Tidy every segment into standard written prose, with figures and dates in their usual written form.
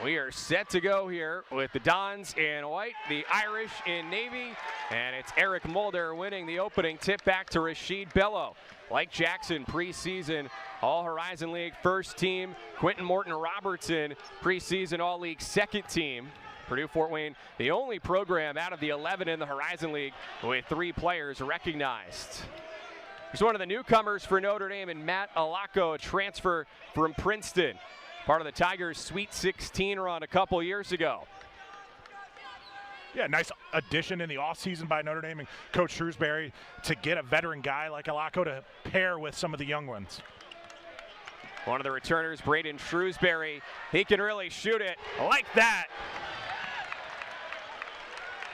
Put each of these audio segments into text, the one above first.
We are set to go here with the Dons in white, the Irish in navy, and it's Eric Mulder winning the opening tip back to Rashid Bello. Like Jackson preseason All-Horizon League first team, Quentin Morton Robertson preseason All-League second team. Purdue Fort Wayne, the only program out of the 11 in the Horizon League with 3 players recognized. He's one of the newcomers for Notre Dame, and Matt Alaco, a transfer from Princeton. Part of the Tigers' Sweet 16 run a couple years ago. Yeah, nice addition in the offseason by Notre Dame and Coach Shrewsbury to get a veteran guy like Alaco to pair with some of the young ones. One of the returners, Braden Shrewsbury, he can really shoot it like that.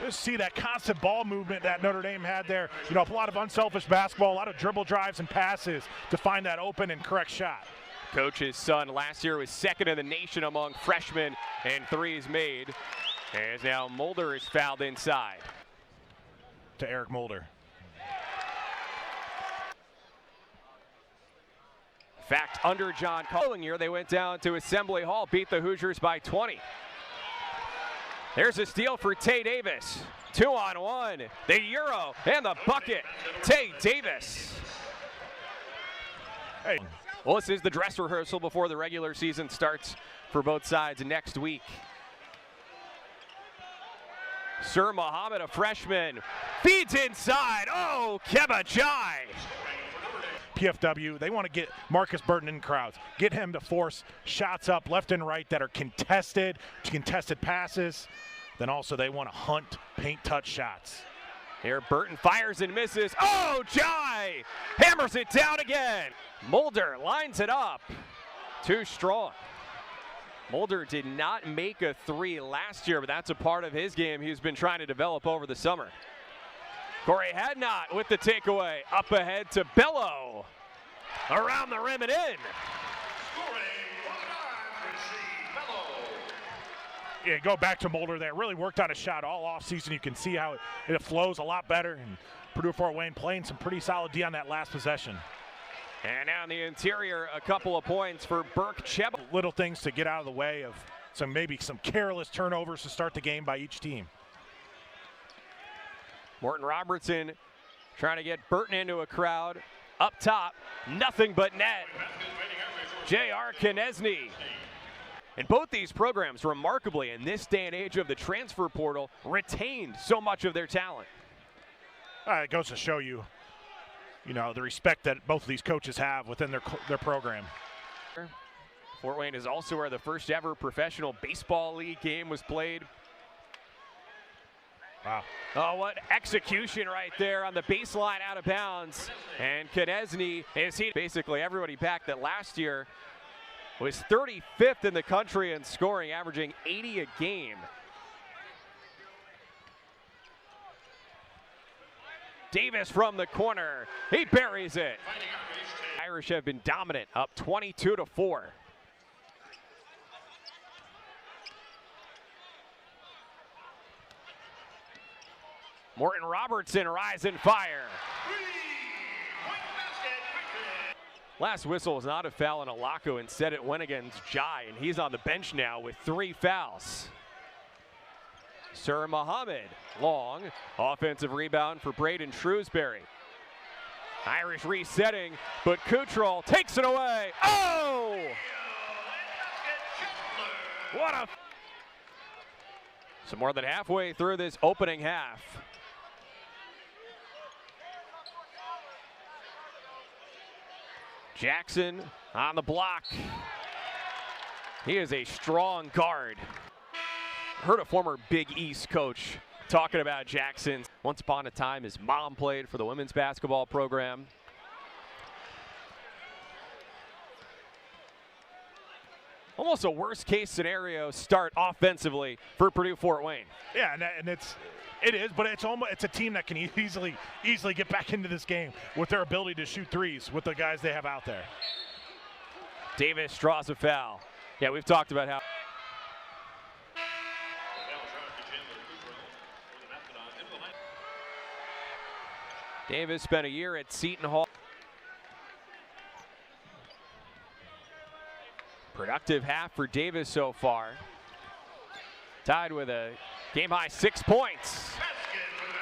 Just see that constant ball movement that Notre Dame had there. You know, a lot of unselfish basketball, a lot of dribble drives and passes to find that open and correct shot. Coach's son last year was second in the nation among freshmen in threes made. As now Mulder is fouled inside. To Eric Mulder. In fact, under John Culling year, they went down to Assembly Hall, beat the Hoosiers by 20. There's a steal for Tay Davis. 2-on-1, the Euro and the bucket. Tay Davis. Hey. Well, this is the dress rehearsal before the regular season starts for both sides next week. Sir Muhammad, a freshman, feeds inside. Oh, Kebachai. PFW, they want to get Marcus Burton in crowds, get him to force shots up left and right that are contested passes. Then also they want to hunt paint touch shots. Here Burton fires and misses. Oh, Jai hammers it down again. Mulder lines it up. Too strong. Mulder did not make a 3 last year, but that's a part of his game he's been trying to develop over the summer. Corey Hadnot with the takeaway. Up ahead to Bello. Around the rim and in. Yeah, go back to Mulder there. Really worked on a shot all offseason. You can see how it flows a lot better. And Purdue Fort Wayne playing some pretty solid D on that last possession. And now in the interior, a couple of points for Burke Cheb. Little things to get out of the way of maybe some careless turnovers to start the game by each team. Morton Robertson trying to get Burton into a crowd. Up top, nothing but net. J.R. Konieczny. And both these programs, remarkably, in this day and age of the transfer portal, retained so much of their talent. It goes to show you, the respect that both of these coaches have within their program. Fort Wayne is also where the first ever professional baseball league game was played. Wow. Oh, what execution right there on the baseline out of bounds. And Konieczny is basically everybody back that last year was 35th in the country in scoring, averaging 80 a game. Davis from the corner, he buries it. Irish have been dominant, up 22-4. Morton Robertson rise and fire. Last whistle was not a foul on Alaco. Instead, it went against Jai, and he's on the bench now with 3 fouls. Sir Muhammad, long, offensive rebound for Braden Shrewsbury. Irish resetting, but Kutrell takes it away. Oh! What a... So more than halfway through this opening half. Jackson on the block. He is a strong guard. Heard a former Big East coach talking about Jackson. Once upon a time, his mom played for the women's basketball program. Almost a worst case scenario start offensively for Purdue Fort Wayne. Yeah, and it is, but it's a team that can easily get back into this game with their ability to shoot threes with the guys they have out there. Davis draws a foul. Yeah, we've talked about how. Davis spent a year at Seton Hall. Productive half for Davis so far. tied with a game-high 6 points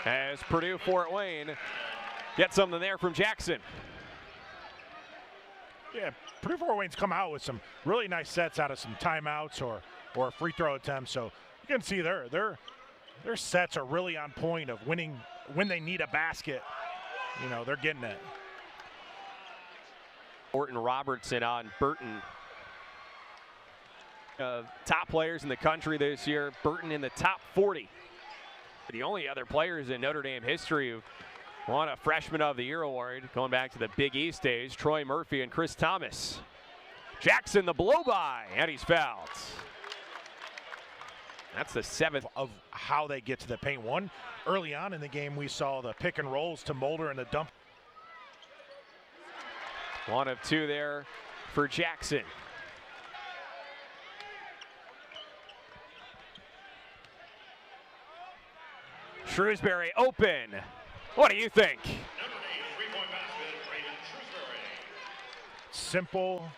as Purdue Fort Wayne gets something there from Jackson. Yeah, Purdue Fort Wayne's come out with some really nice sets out of some timeouts or free throw attempts. So you can see their sets are really on point of winning when they need a basket. You know, they're getting it. Orton Robertson on Burton. Top players in the country this year. Burton in the top 40. The only other players in Notre Dame history who won a Freshman of the Year award, going back to the Big East days, Troy Murphy and Chris Thomas. Jackson the blow-by, and he's fouled. That's the 7th. Of how they get to the paint. One, early on in the game, we saw the pick and rolls to Mulder and the dump. 1 of 2 there for Jackson. Shrewsbury open. What do you think? Simple,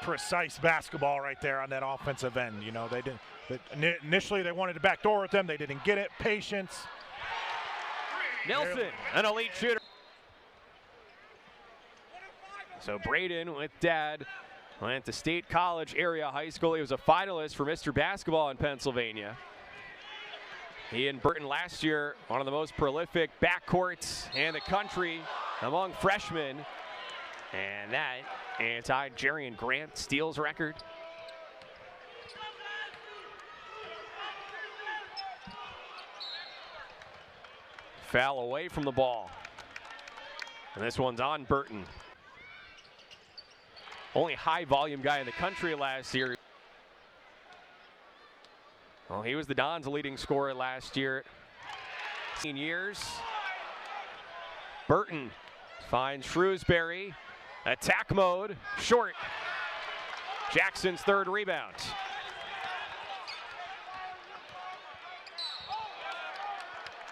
precise basketball right there on that offensive end. You know, they didn't. Initially, they wanted to backdoor with them. They didn't get it. Patience. Nelson, an elite shooter. So Braden with dad went to State College Area High School. He was a finalist for Mr. Basketball in Pennsylvania. He and Burton last year, one of the most prolific backcourts in the country among freshmen. And that tied Jerian Grant steals record. Foul away from the ball. And this one's on Burton. Only high volume guy in the country last year. Well, he was the Dons' leading scorer last year. 16 years. Burton finds Shrewsbury. Attack mode, short. Jackson's 3rd rebound.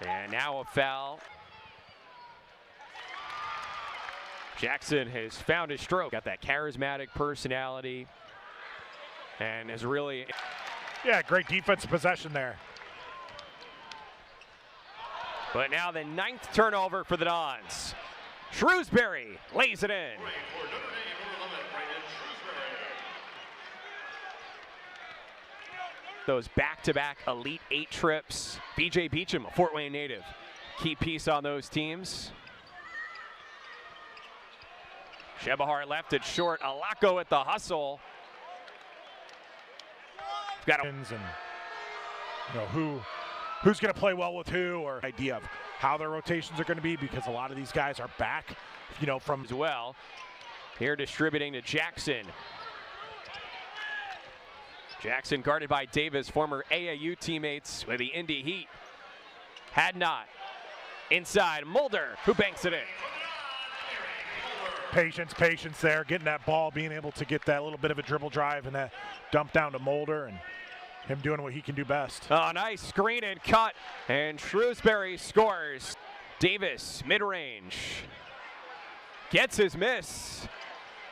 And now a foul. Jackson has found his stroke. Got that charismatic personality and is really... Yeah, great defensive possession there. But now the 9th turnover for the Dons. Shrewsbury lays it in. Those back-to-back Elite 8 trips. B.J. Beecham, a Fort Wayne native. Key piece on those teams. Shebahar left it short. Alako at the hustle. Got and you know who's going to play well with who, or idea of how their rotations are going to be, because a lot of these guys are back, you know, from as well. Here distributing to Jackson. Jackson guarded by Davis, former AAU teammates with the Indy Heat. Had not. Inside, Mulder, who banks it in. Patience there, getting that ball, being able to get that little bit of a dribble drive and that dump down to Mulder, and him doing what he can do best. Oh, nice screen and cut, and Shrewsbury scores. Davis, mid-range. Gets his miss.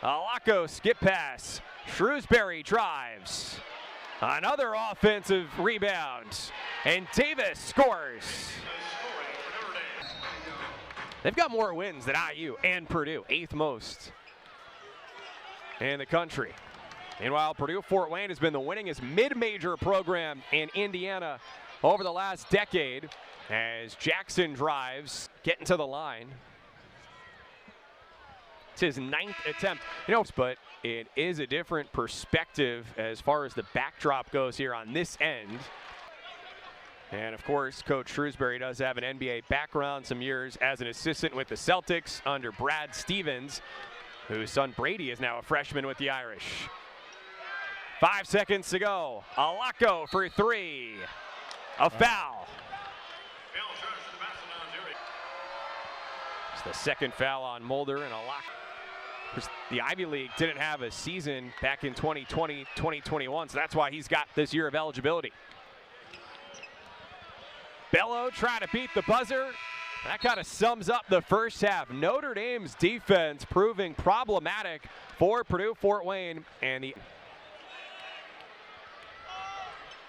Alako skip pass. Shrewsbury drives. Another offensive rebound, and Davis scores. They've got more wins than IU and Purdue, 8th most in the country. Meanwhile, Purdue Fort Wayne has been the winningest mid-major program in Indiana over the last decade as Jackson drives, getting to the line. It's his 9th attempt, but it is a different perspective as far as the backdrop goes here on this end. And of course, Coach Shrewsbury does have an NBA background, some years as an assistant with the Celtics under Brad Stevens, whose son Brady is now a freshman with the Irish. 5 seconds to go. Alako for 3. A foul. It's the 2nd foul on Mulder, and Alako. The Ivy League didn't have a season back in 2020, 2021, so that's why he's got this year of eligibility. Bello trying to beat the buzzer. That kind of sums up the first half. Notre Dame's defense proving problematic for Purdue Fort Wayne, and the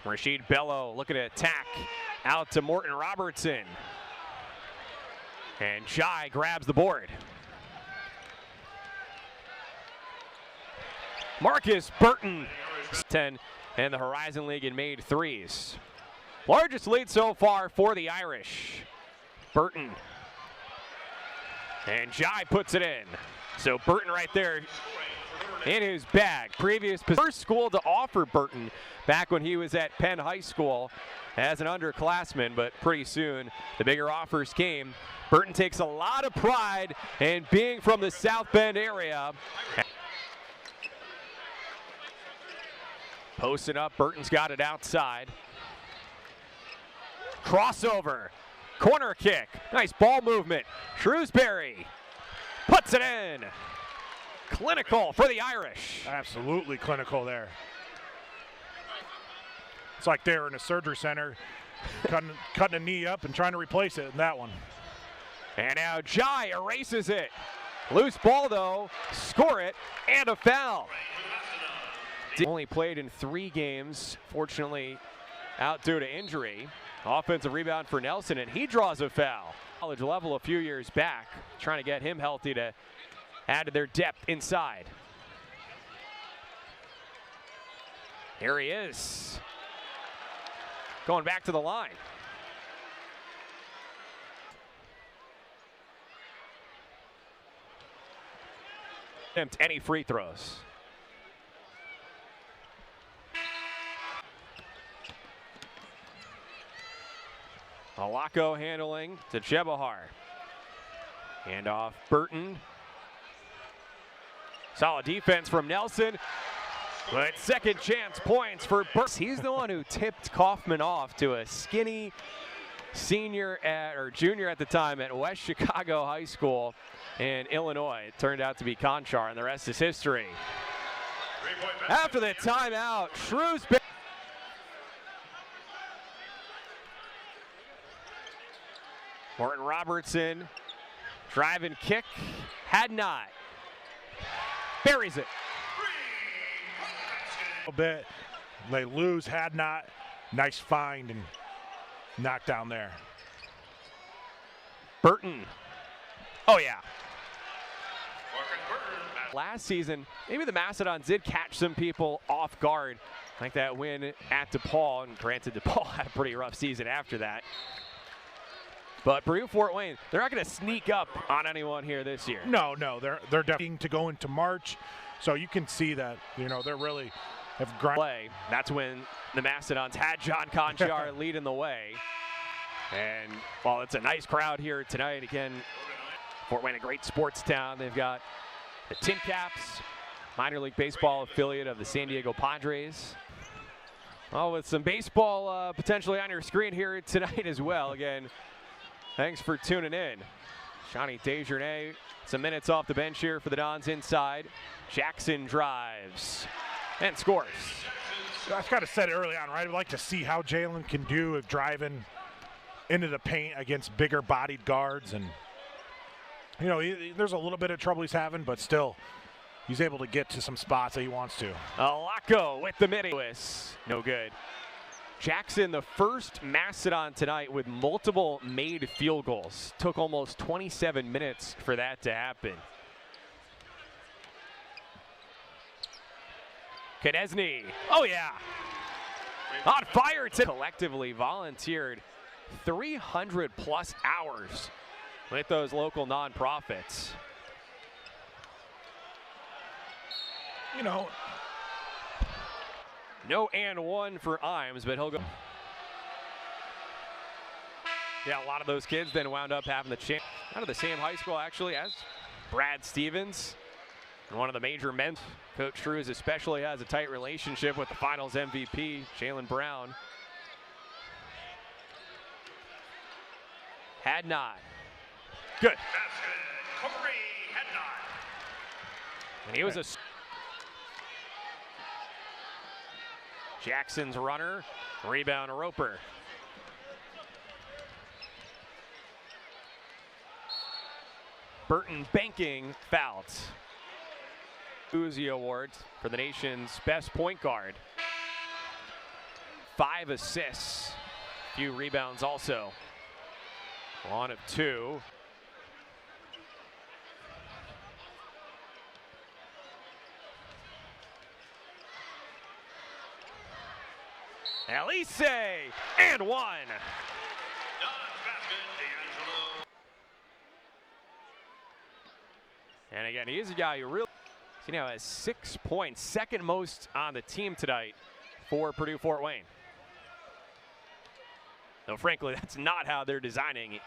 Rasheed Bello looking to attack out to Morton Robertson. And Jai grabs the board. Marcus Burton, 10 in the Horizon League and made threes. Largest lead so far for the Irish. Burton. And Jai puts it in. So Burton right there in his bag. First school to offer Burton back when he was at Penn High School as an underclassman, but pretty soon the bigger offers came. Burton takes a lot of pride in being from the South Bend area. Posting up, Burton's got it outside. Crossover, corner kick, nice ball movement. Shrewsbury puts it in. Clinical for the Irish. Absolutely clinical there. It's like they were in a surgery center, cutting a knee up and trying to replace it in that one. And now Jai erases it. Loose ball though, score it, and a foul. Only played in 3 games, fortunately out due to injury. Offensive rebound for Nelson, and he draws a foul. College level a few years back, trying to get him healthy to add to their depth inside. Here he is. Going back to the line. Attempt any free throws. Alako handling to Chebahar. Hand off Burton. Solid defense from Nelson. But second chance points for Burton. He's the one who tipped Kaufman off to a skinny junior at the time at West Chicago High School in Illinois. It turned out to be Conchar, and the rest is history. After the timeout, Shrewsbury. Morton Robertson, drive and kick, had not. Buries it. A bit, they lose, had not. Nice find and knock down there. Burton. Oh yeah. Last season, maybe the Macedons did catch some people off guard, like that win at DePaul, and granted DePaul had a pretty rough season after that. But Purdue Fort Wayne, they're not going to sneak up on anyone here this year. No, they're definitely to go into March, so you can see that they're really have play. That's when the Macedons had John Conchar leading the way, and while it's a nice crowd here tonight, again, Fort Wayne, a great sports town. They've got the Tin Caps, minor league baseball affiliate of the San Diego Padres. Well, with some baseball potentially on your screen here tonight as well. Again, thanks for tuning in. Johnny Desjardins, some minutes off the bench here for the Dons inside. Jackson drives and scores. I've got to say it early on, right? I'd like to see how Jalen can do if driving into the paint against bigger bodied guards. And, there's a little bit of trouble he's having, but still, he's able to get to some spots that he wants to. Alako with the midi. No good. Jackson, the first Macedon tonight with multiple made field goals. Took almost 27 minutes for that to happen. Konechny, oh yeah, on fire. Collectively volunteered 300 plus hours with those local nonprofits. No and one for Imes, but he'll go. Yeah, a lot of those kids then wound up having the chance. Out of the same high school, actually, as Brad Stevens. And one of the major men. Coach Drews especially has a tight relationship with the finals MVP, Jalen Brown. Had not. Good. And he was a... Jackson's runner, rebound Roper. Burton banking, fouled. Uzi Awards for the nation's best point guard. 5 assists. A few rebounds also. 1 of 2. Elise, and 1. And again, he's a guy who really, you know, has 6 points, second most on the team tonight for Purdue Fort Wayne. Though frankly, that's not how they're designing it.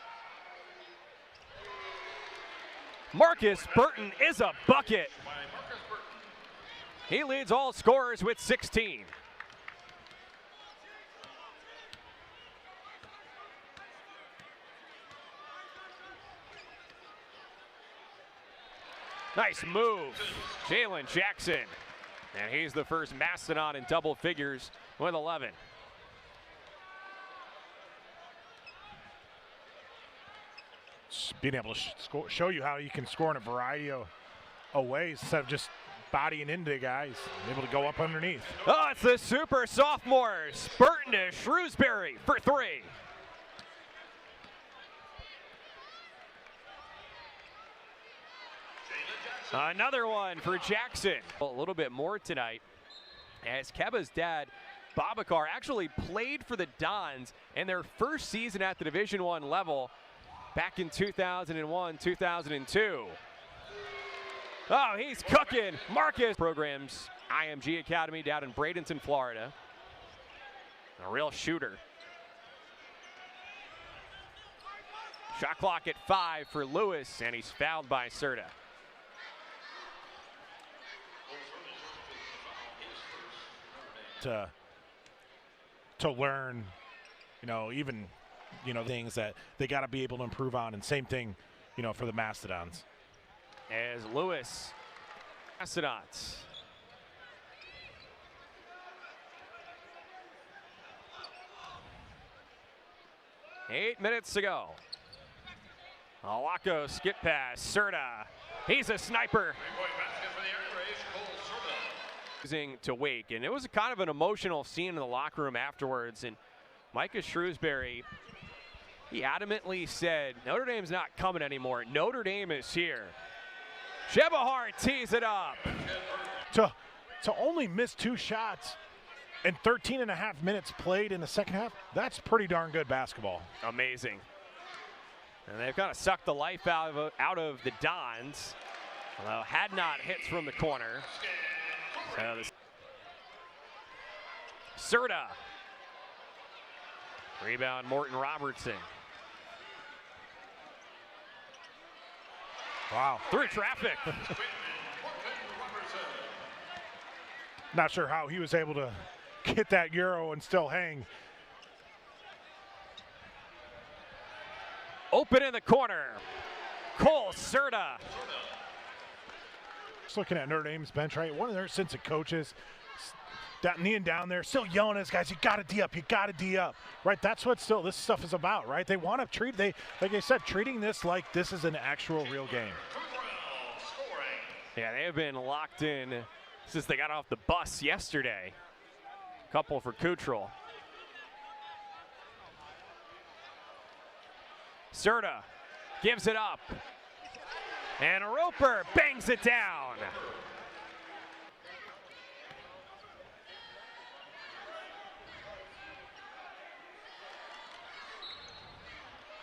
Marcus Burton is a bucket. He leads all scorers with 16. Nice move, Jalen Jackson. And he's the first mastodon in double figures with 11. Just being able to show you how you can score in a variety of ways instead of just bodying into guys, able to go up underneath. Oh, it's the super sophomores. Burton to Shrewsbury for 3. Another one for Jackson. A little bit more tonight as Keba's dad, Babakar, actually played for the Dons in their first season at the Division I level back in 2001, 2002. Oh, he's cooking. Marcus programs IMG Academy down in Bradenton, Florida. A real shooter. Shot clock at 5 for Lewis, and he's fouled by Serta. To learn, you know, even, you know, things that they got to be able to improve on, and same thing, you know, for the Mastodons. As Lewis, Mastodons. Eight minutes to go. Alako skip pass, Serta. He's a sniper. To Wake, and it was kind of an emotional scene in the locker room afterwards, and Micah Shrewsbury, he adamantly said, Notre Dame's not coming anymore. Notre Dame is here. Shebahar tees it up. To only miss 2 shots and 13 and a half minutes played in the second half, that's pretty darn good basketball. Amazing. And they've kind of sucked the life out of the Dons, although had not hits from the corner. Serta. Rebound, Morton Robertson. Wow. Through traffic. Not sure how he was able to get that Euro and still hang. Open in the corner. Cole Serta. Just looking at Notre Dame's bench, right? One of their assistant coaches, kneeling down there, still yelling at his guys, you got to D up, you got to D up, right? That's what still this stuff is about, right? They want to treat, like I said, treating this like this is an actual real game. Yeah, they have been locked in since they got off the bus yesterday. Couple for Kutrell. Serta gives it up. And Roper bangs it down.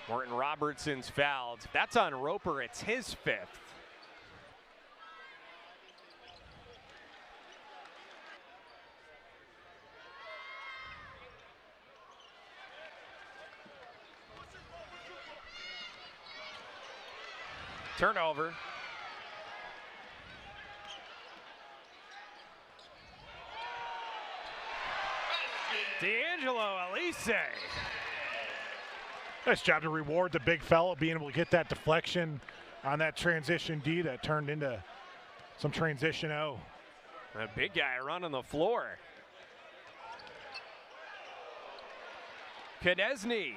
Morton Robertson's fouled. That's on Roper. It's his 5th. Turnover. D'Angelo Elise. Nice job to reward the big fella, being able to get that deflection on that transition D that turned into some transition O. A big guy running the floor. Konechny.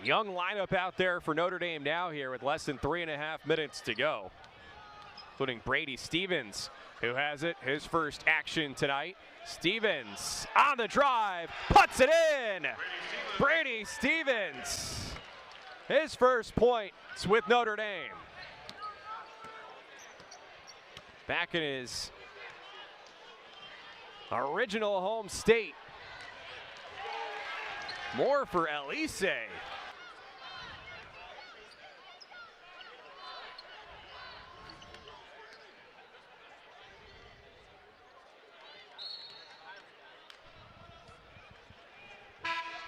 Young lineup out there for Notre Dame now here with less than 3.5 minutes to go. including Brady Stevens, who has it, his first action tonight. Stevens on the drive, puts it in. Brady Stevens, his first points with Notre Dame. Back in his original home state. More for Elise.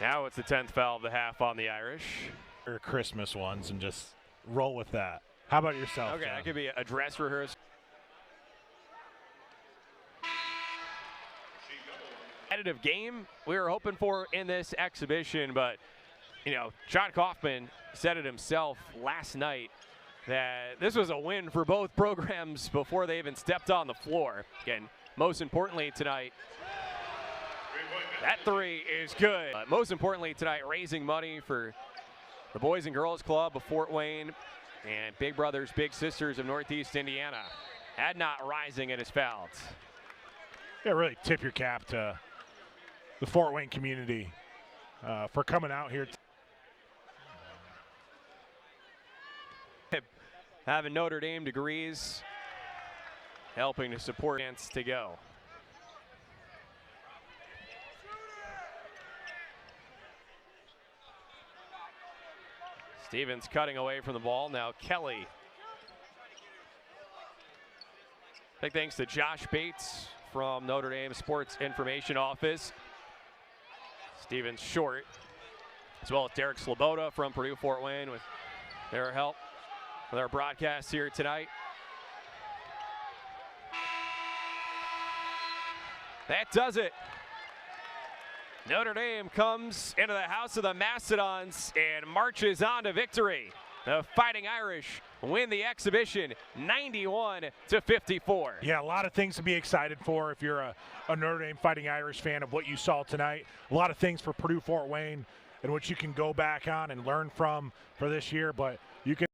Now it's the 10th foul of the half on the Irish. Or Christmas ones and just roll with that. How about yourself, Okay, John? that could be a dress rehearsal. Competitive game we were hoping for in this exhibition, but you know, John Kaufman said it himself last night that this was a win for both programs before they even stepped on the floor. Again, most importantly tonight, that three is good. Most importantly tonight, raising money for the Boys and Girls Club of Fort Wayne and Big Brothers Big Sisters of Northeast Indiana. Had not rising and is fouled. Yeah, really tip your cap to the Fort Wayne community for coming out here. Having Notre Dame degrees, helping to support chance to go. Stevens cutting away from the ball. Now Kelly. Big thanks to Josh Bates from Notre Dame Sports Information Office. Stevens short, as well as Derek Sloboda from Purdue Fort Wayne with their help with our broadcast here tonight. That does it. Notre Dame comes into the house of the Mastodons and marches on to victory. The Fighting Irish win the exhibition 91-54. Yeah, a lot of things to be excited for if you're a Notre Dame Fighting Irish fan of what you saw tonight. A lot of things for Purdue Fort Wayne in which you can go back on and learn from for this year, but you can